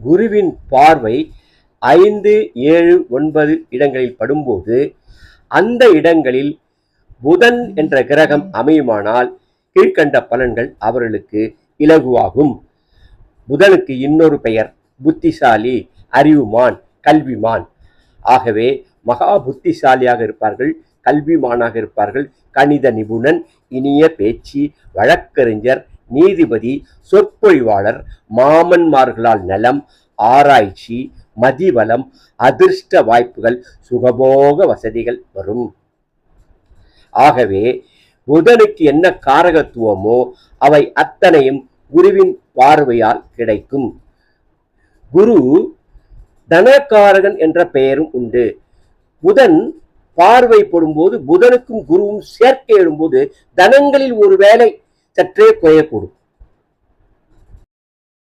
குருவின் பார்வை 5, 7, 9 இடங்களில் படும்போது அந்த இடங்களில் புதன் என்ற கிரகம் அமையுமானால் கீழ்கண்ட பலன்கள் அவர்களுக்கு இலகுவாகும். புதனுக்கு இன்னொரு பெயர் புத்திசாலி, அறிவுமான், கல்விமான். ஆகவே மகா புத்திசாலியாக இருப்பார்கள், கல்விமானாக இருப்பார்கள், கணித நிபுணன், இனிய பேச்சு, வழக்கறிஞர், நீதிபதி, சொற்பொழிவாளர், மாமன்மார்களால் நலம், ஆராய்ச்சி, மதிவளம், அதிர்ஷ்ட வாய்ப்புகள், சுகபோக வசதிகள் வரும். ஆகவே புதனுக்கு என்ன காரகத்துவமோ அவை அத்தனையும் குருவின் பார்வையால் கிடைக்கும். குரு தனகாரகன் என்ற பெயரும் உண்டு. புதன் பார்வை போடும்போது புதனுக்கும் குருவும் சேர்க்கை எழும்போது தனங்களில் ஒரு வேலை சற்றே குறையக்கூடும்.